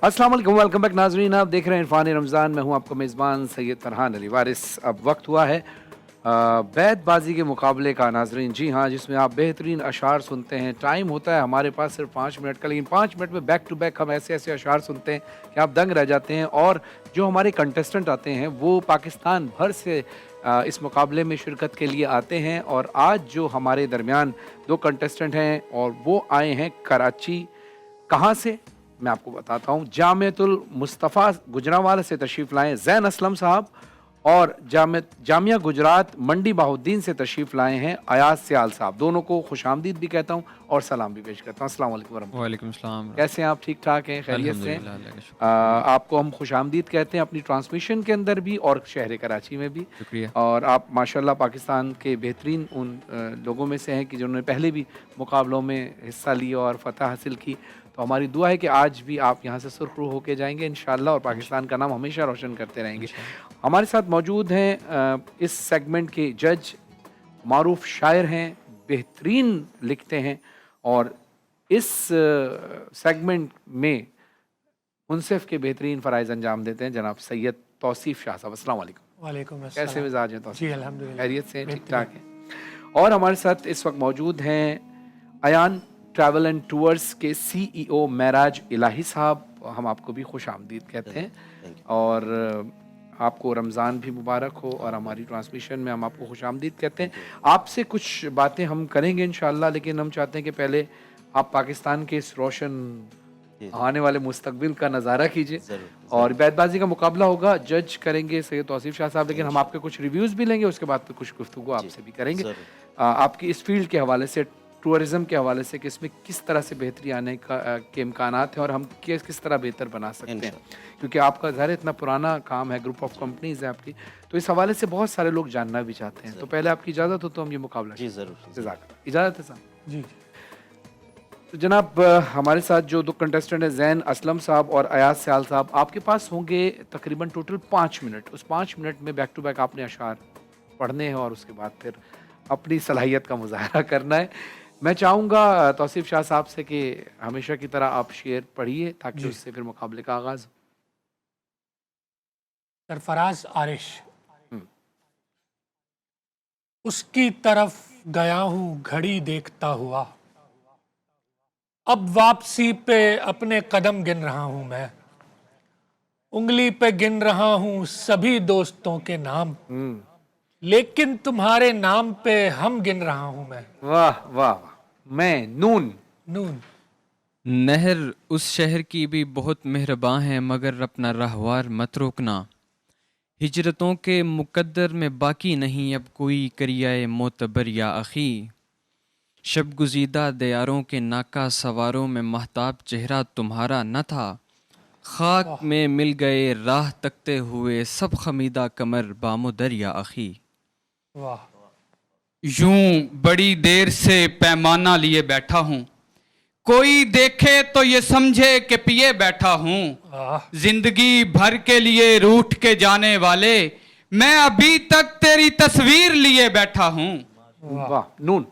अस्सलाम वालेकुम, welcome back नाजरीन। आप देख रहे हैं इरफान रमज़ान। मैं हूं आपका मेज़बान सैयद फरहान अली वारिस। अब वक्त हुआ है बैतबाजी के मुकाबले का नाजरीन। जी हाँ, जिसमें आप बेहतरीन अशार सुनते हैं। टाइम होता है हमारे पास सिर्फ 5 मिनट का, लेकिन 5 मिनट में बैक टू बैक हम ऐसे ऐसे अशार सुनते हैं कि आप दंग रह जाते हैं। और जो हमारे कंटेस्टेंट आते हैं वो पाकिस्तान भर से इस मुकाबले में शिरकत के लिए आते हैं। और आज जो हमारे दरमियान दो कंटेस्टेंट हैं और वो आए हैं कराची। कहाँ से मैं आपको बताता हूँ। जामियातुल मुस्तफ़ा गुजरांवाला से तशरीफ़ लाए ज़ैन असलम साहब, और जामिया गुजरात मंडी बहाउद्दीन से तशरीफ़ लाए हैं अयाज सियाल साहब। दोनों को खुशामदीद भी कहता हूँ और सलाम भी पेश करता हूँ। अस्सलाम वालेकुम वरहमतुल्लाह। वालेकुम सलाम। कैसे हैं आप? ठीक ठाक हैं? खैरियत से? अल्हम्दुलिल्लाह, अल्लाह का शुक्र। आपको हम खुशामदीद कहते हैं अपनी ट्रांसमिशन के अंदर भी और शहर कराची में भी। शुक्रिया। और आप माशाल्लाह पाकिस्तान के बेहतरीन उन लोगों में से हैं कि जिन्होंने पहले भी मुकाबलों में हिस्सा लिया और फतह हासिल की। तो हमारी दुआ है कि आज भी आप यहाँ से सुरखरू होके जाएंगे इंशाअल्लाह, और पाकिस्तान का नाम हमेशा रोशन करते रहेंगे। हमारे साथ मौजूद हैं इस सेगमेंट के जज, मारूफ शायर हैं, बेहतरीन लिखते हैं, और इस सेगमेंट में मुनसिफ के बेहतरीन फ़राइज़ अंजाम देते हैं जनाब सैयद तौसीफ़ शाह साहब। अस्सलाम वालेकुम। वालेकुम अस्सलाम। कैसे मिजाज हैं तौसीफ़? जी अल्हम्दुलिल्लाह, खैरियत से? ठीक ठाक हैं। और हमारे साथ इस वक्त मौजूद हैं अयान ट्रैवल एंड टूर्स के CEO महराज इलाही साहब। हम आपको भी खुश आमदीद कहते हैं, और आपको रमज़ान भी मुबारक हो, और हमारी ट्रांसमिशन में हम आपको खुश आमदीद कहते हैं। आपसे कुछ बातें हम करेंगे इंशाअल्लाह, लेकिन हम चाहते हैं कि पहले आप पाकिस्तान के इस रोशन आने वाले मुस्तकबिल का नज़ारा कीजिए। और बैतबाजी का मुकाबला होगा, जज करेंगे सैयद तौसीफ़ शाह साहब, लेकिन हम आपके कुछ रिव्यूज़ भी लेंगे, उसके बाद फिर कुछ गुफ्तगू आपसे भी करेंगे आपकी इस फील्ड के हवाले से, टूरिज़म के हवाले से, कि इसमें किस तरह से बेहतरी आने के इम्कानात हैं और हम किस तरह बेहतर बना सकते हैं। क्योंकि आपका ज़ाहिर इतना पुराना काम है, ग्रुप ऑफ कंपनीज़ है आपकी, तो इस हवाले से बहुत सारे लोग जानना भी चाहते हैं। तो पहले आपकी इजाज़त हो तो हम ये मुकाबला। जी ज़रूर। इजाज़त है साहब? जी। तो जनाब हमारे साथ जो दो कंटेस्टेंट हैं ज़ैन असलम साहब और अयाज सियाल साहब, आपके पास होंगे तकरीबन टोटल 5 मिनट। उस 5 मिनट में बैक टू बैक आपने अशार पढ़ने हैं और उसके बाद फिर अपनी सलाहियत का मुजाहरा करना है। मैं चाहूँगा तौसीफ़ शाह साहब से कि हमेशा की तरह आप शेर पढ़िए ताकि उससे फिर मुकाबले का आगाज़ हो। सरफराज आरिश। उसकी तरफ गया हूँ घड़ी देखता हुआ, अब वापसी पे अपने कदम गिन रहा हूँ मैं, उंगली पे गिन रहा हूँ सभी दोस्तों के नाम, लेकिन तुम्हारे नाम पे हम गिन रहा हूँ मैं। वाह वाह वाह। मैं नून नून। नहर उस शहर की भी बहुत मेहरबान है, मगर अपना राहवार मत रोकना। हिजरतों के मुकद्दर में बाकी नहीं अब कोई करियाए मोतबर या अखी। शब गुज़ीदा दयारों के नाका सवारों में महताब चेहरा तुम्हारा न था। खाक में मिल गए राह तकते हुए सब खमीदा कमर बामो दर या अखी। वाह। यूं बड़ी देर से पैमाना लिए बैठा हूँ, कोई देखे तो ये समझे कि पिए बैठा हूँ। जिंदगी भर के लिए रूठ के जाने वाले, मैं अभी तक तेरी तस्वीर लिए बैठा हूँ। वाह। नून।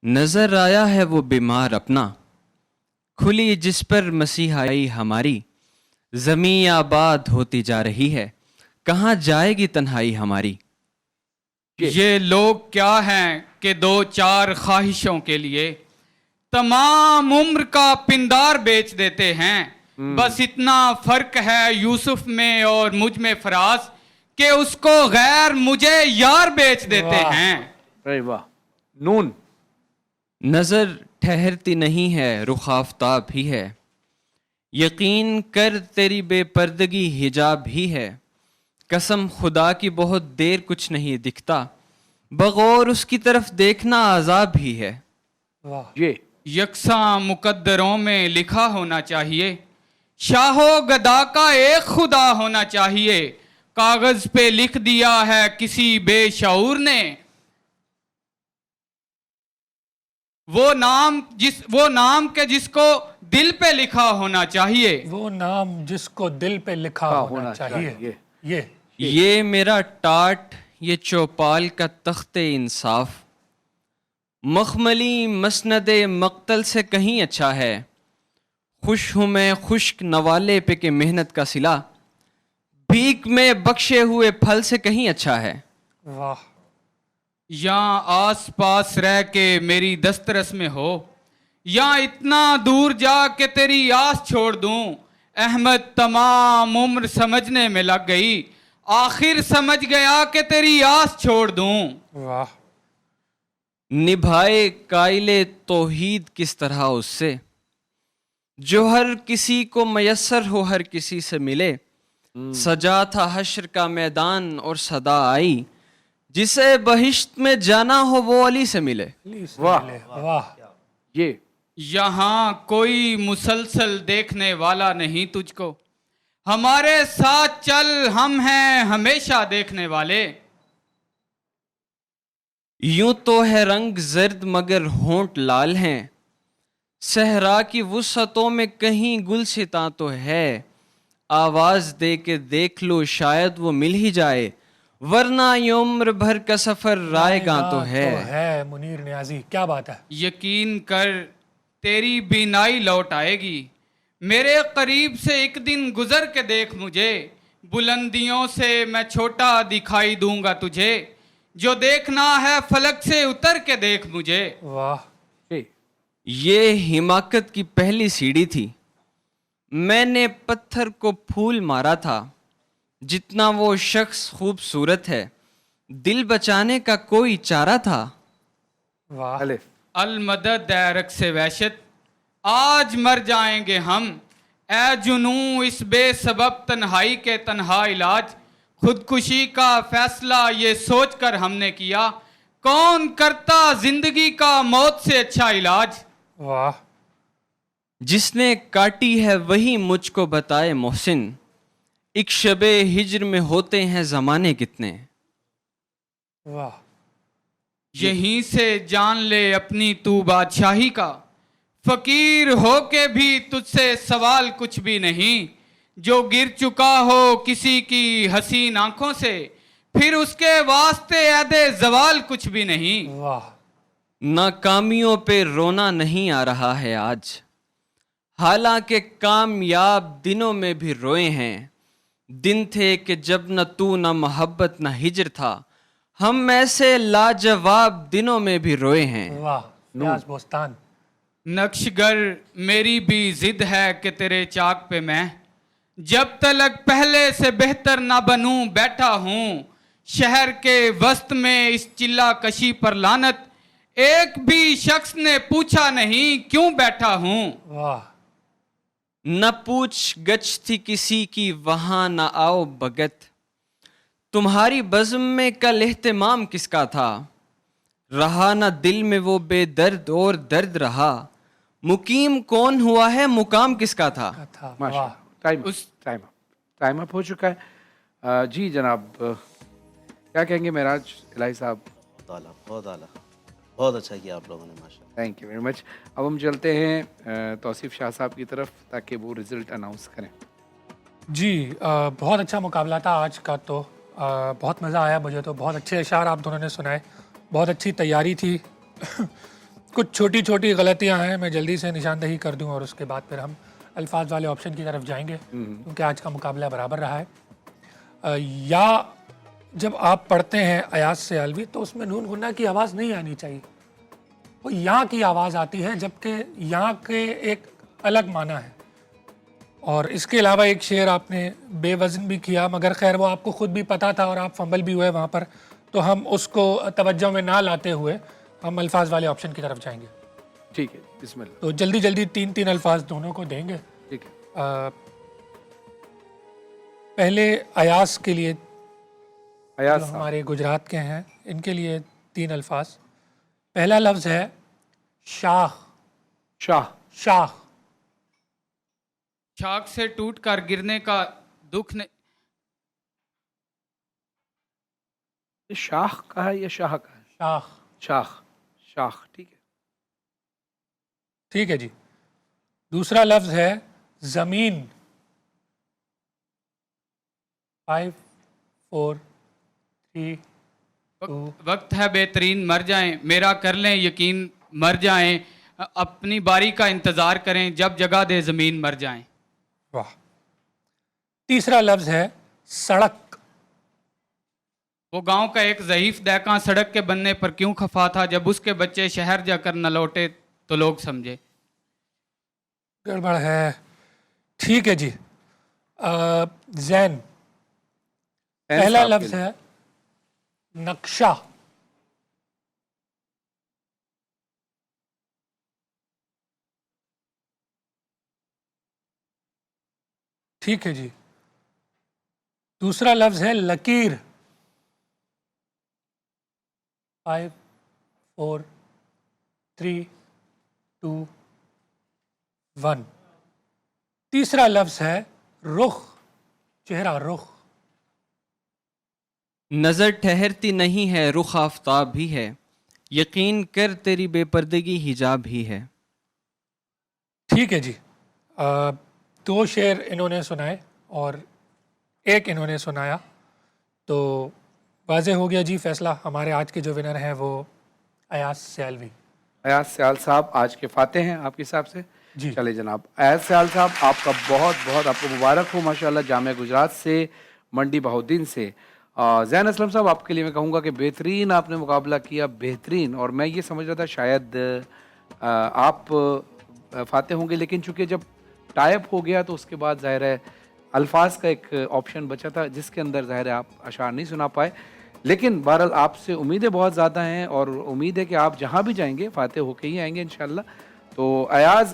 नजर आया है वो बीमार अपना, खुली जिस पर मसीहाई हमारी। ज़मीं आबाद होती जा रही है, कहाँ जाएगी तन्हाई हमारी। ये लोग क्या हैं कि दो चार ख्वाहिशों के लिए तमाम उम्र का पिंदार बेच देते हैं। बस इतना फर्क है यूसुफ में और मुझ में फराज, कि उसको गैर मुझे यार बेच देते हैं। अरे वाह। नून। नजर ठहरती नहीं है रुख आफताब ही है, यकीन कर तेरी बेपर्दगी हिजाब ही है। कसम खुदा की बहुत देर कुछ नहीं दिखता, बगौर उसकी तरफ देखना आजाब ही है। वाह। ये यकसां मुकद्दरों में लिखा होना चाहिए, शाहो गदा का एक खुदा होना चाहिए। कागज पे लिख दिया है किसी बेशऊर ने, वो नाम के जिसको दिल पे लिखा होना चाहिए। वो नाम जिसको दिल पे लिखा होना चाहिए। ये मेरा टाट ये चौपाल का तख्ते इंसाफ, मखमली मसनदे मक्तल से कहीं अच्छा है। خوش ہوں میں خشک نوالے پہ کہ محنت کا صلہ بھیک میں بخشے ہوئے پھل سے کہیں اچھا ہے. واہ. یا آس پاس رہ کے میری دسترس میں ہو، یا اتنا دور جا کہ تیری آس چھوڑ دوں. احمد تمام عمر سمجھنے میں لگ گئی، آخر سمجھ گیا کہ تیری آس چھوڑ دوں. واہ. نبھائے قائل توحید کس طرح اس سے جو ہر کسی کو میسر ہو ہر کسی سے ملے. سجا تھا حشر کا میدان اور صدا آئی جسے بہشت میں جانا ہو وہ علی سے ملے. واہ. واہ. یہ یہاں کوئی مسلسل دیکھنے والا نہیں تجھ کو، ہمارے ساتھ چل ہم ہیں ہمیشہ دیکھنے والے. یوں تو ہے رنگ زرد مگر ہونٹ لال ہیں، صحرا کی وسعتوں میں کہیں گلستاں تو ہے. آواز دے کے دیکھ لو شاید وہ مل ہی جائے، ورنہ یہ عمر بھر کا سفر رائے گاں تو ہے. منیر نیازی کیا بات ہے. یقین کر تیری بینائی لوٹ آئے گی، میرے قریب سے ایک دن گزر کے دیکھ مجھے، بلندیوں سے میں چھوٹا دکھائی دوں گا تجھے، جو دیکھنا ہے فلک سے اتر کے دیکھ مجھے. واہ. یہ حماقت کی پہلی سیڑھی تھی، میں نے پتھر کو پھول مارا تھا. جتنا وہ شخص خوبصورت ہے دل بچانے کا کوئی چارہ تھا. واہ. الف. المدد اے رقص وحشت، آج مر جائیں گے ہم، اے جنوں اس بے سبب تنہائی کے تنہا علاج. خودکشی کا فیصلہ یہ سوچ کر ہم نے کیا، کون کرتا زندگی کا موت سے اچھا علاج. واہ. جس نے کاٹی ہے وہی مجھ کو بتائے محسن، ایک شب ہجر میں ہوتے ہیں زمانے کتنے. واہ. یہیں سے جان لے اپنی تو بادشاہی کا، فقیر ہو کے بھی تجھ سے سوال کچھ بھی نہیں. جو گر چکا ہو کسی کی حسین آنکھوں سے، پھر اس کے واسطے عہد زوال کچھ بھی نہیں. واہ. ناکامیوں پہ رونا نہیں آ رہا ہے آج، حالانکہ کامیاب دنوں میں بھی روئے ہیں. دن تھے کہ جب نہ تو نہ محبت نہ ہجر تھا، ہم ایسے لاجواب دنوں میں بھی روئے ہیں. واہ. نیاز بوستان. نقش گر میری بھی ضد ہے کہ تیرے چاک پہ میں جب تلک پہلے سے بہتر نہ بنوں بیٹھا ہوں. شہر کے وسط میں اس چلا کشی پر لعنت، ایک بھی شخص نے پوچھا نہیں کیوں بیٹھا ہوں. واہ. نہ پوچھ گچھ تھی کسی کی وہاں نہ آؤ بگت، تمہاری بزم میں کل اہتمام کس کا تھا. رہا نہ دل میں وہ بے درد اور درد رہا، مقیم کون ہوا ہے مقام کس کا تھا. ماشاء اللہ. ٹائم اپ ہو چکا ہے. جی جناب کیا کہیں گے معراج الہی صاحب. بہت اعلیٰ، بہت اعلیٰ، بہت اچھا کیا آپ لوگوں نے ماشاء اللہ. Thank you very much. اب ہم چلتے ہیں توصیف شاہ صاحب کی طرف تاکہ وہ رزلٹ اناؤنس کریں. جی بہت اچھا مقابلہ تھا آج کا. تو بہت مزہ آیا مجھے. تو بہت اچھے اشعار آپ دونوں نے سنائے، بہت اچھی تیاری تھی. کچھ چھوٹی چھوٹی غلطیاں ہیں، میں جلدی سے نشاندہی کر دوں اور اس کے بعد پھر ہم الفاظ والے آپشن کی طرف جائیں گے کیونکہ آج کا مقابلہ برابر رہا ہے. یا جب آپ پڑھتے ہیں ایاز سے الوی تو اس میں نون غنہ کی آواز نہیں آنی چاہیے، وہ یہاں کی آواز آتی ہے، جبکہ یہاں کے ایک الگ معنی ہے. اور اس کے علاوہ ایک شعر آپ نے بے وزن بھی کیا، مگر خیر وہ آپ کو خود بھی پتہ تھا اور آپ فمبل بھی ہوئے وہاں پر، تو ہم اس کو توجہ میں نہ لاتے ہوئے ہم الفاظ والے آپشن کی طرف جائیں گے. ٹھیک ہے بسم اللہ. تو جلدی جلدی تین الفاظ دونوں کو دیں گے. ٹھیک ہے. پہلے ایاز کے لیے ایاز جو صاحب. ہمارے گجرات کے ہیں ان کے لیے 3 الفاظ. پہلا لفظ ہے شاخ. شاہ. شاخ. چاک سے ٹوٹ کر گرنے کا دکھ نے یہ شاخ کا ہے یا شاہ کا ہے؟ شاخ. شاخ. شاخ. ٹھیک ہے. ٹھیک ہے جی. دوسرا لفظ ہے زمین. 5 4 3 2. وقت ہے بہترین مر جائیں، میرا کر لیں یقین مر جائیں. अपनी बारी का इंतज़ार करें, जब जगह दे ज़मीन मर जाएं। वाह। तीसरा लफ्ज है सड़क। वो गांव का एक ज़ईफ़ दहका सड़क के बनने पर क्यों खफा था, जब उसके बच्चे शहर जाकर न लौटे तो लोग समझे। गड़बड़ है। ठीक है जी। जैन, पहला आपके लफ्ज लिए। है नक्शा। ठीक है जी। दूसरा लफ्ज है लकीर। 5 4 3 2 1। तीसरा लफ्ज है रुख, चेहरा, रुख। नज़र ठहरती नहीं है, रुख आफताब भी है, यकीन कर तेरी बेपर्दगी हिजाब ही है। ठीक है जी। दो शेर इन्होंने सुनाए और एक इन्होंने सुनाया, तो वाज़ेह हो गया जी फैसला। हमारे आज के जो विनर हैं वो अयाज सयालवी। अयाज सयाल साहब आज के फाते हैं आपके हिसाब से। जी। चले जनाब, अयाज सयाल साहब आपका बहुत बहुत आपको मुबारक हो माशाल्लाह, जामिया गुजरात से, मंडी बहाउद्दीन से। जैन असलम साहब आपके लिए मैं कहूँगा कि बेहतरीन आपने मुकाबला किया, बेहतरीन। और मैं ये समझ रहा था शायद आप फाते होंगे, लेकिन चूंकि जब टाइप हो गया तो उसके बाद ज़ाहिर है अल्फाज का एक ऑप्शन बचा था जिसके अंदर ज़ाहिर है आप अशार नहीं सुना पाए। लेकिन बहरहाल आपसे उम्मीदें बहुत ज़्यादा हैं और उम्मीद है कि आप जहाँ भी जाएंगे फाते होके ही आएंगे इंशाल्लाह। तो अयाज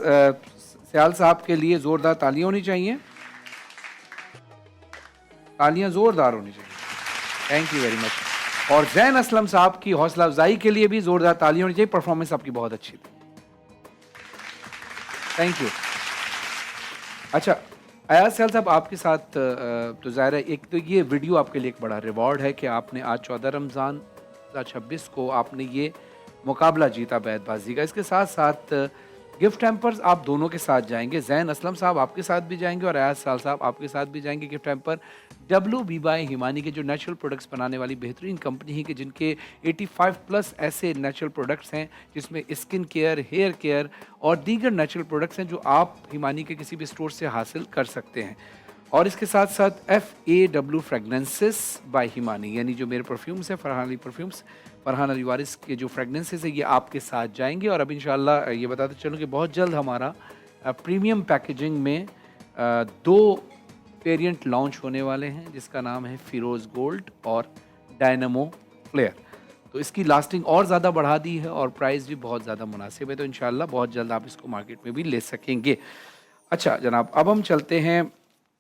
सयाल साहब के लिए ज़ोरदार तालियां होनी चाहिए, तालियां ज़ोरदार होनी चाहिए। Thank you very much. और जैन असलम साहब की हौसला अफजाई के लिए भी ज़ोरदार तालियां होनी चाहिए, परफॉर्मेंस आपकी बहुत अच्छी थी। Thank you. अच्छा अयाज सयाल साहब आपके साथ तो ज़ाहिर है एक तो ये वीडियो आपके लिए एक बड़ा रिवॉर्ड है कि आपने आज 14 रमज़ान 2026 को आपने ये मुकाबला जीता बैतबाजी का। इसके साथ साथ गिफ्ट हैम्पर्स आप दोनों के साथ जाएंगे, जैन असलम साहब आपके साथ भी जाएंगे और अयाज सयाल साहब आपके साथ भी जाएंगे। Gift hamper WB by Himani के जो नेचुरल प्रोडक्ट्स बनाने वाली बेहतरीन कंपनी है कि जिनके 85 प्लस ऐसे नेचुरल प्रोडक्ट्स हैं जिसमें स्किन केयर, हेयर केयर और दीगर नेचुरल प्रोडक्ट्स हैं जो आप हिमानी के किसी भी स्टोर से हासिल कर सकते हैं। और इसके साथ साथ FAW फ्रेगनेंसेस बाय हिमानी, यानी जो मेरे परफ्यूम्स हैं फरहान अली परफ्यूम्स, फरहान अली वारिस के जो फ्रेगनेंसेस है ये आपके साथ जाएंगे। और अब इंशाल्लाह ये बताते चलूँ कि बहुत जल्द हमारा प्रीमियम पैकेजिंग में 2 वेरिएंट लॉन्च होने वाले हैं जिसका नाम है फिरोज़ गोल्ड और डायनामो फ्लेयर। तो इसकी लास्टिंग और ज़्यादा बढ़ा दी है और प्राइस भी बहुत ज़्यादा मुनासिब है, तो इंशाल्लाह बहुत जल्द आप इसको मार्केट में भी ले सकेंगे। अच्छा जनाब, अब हम चलते हैं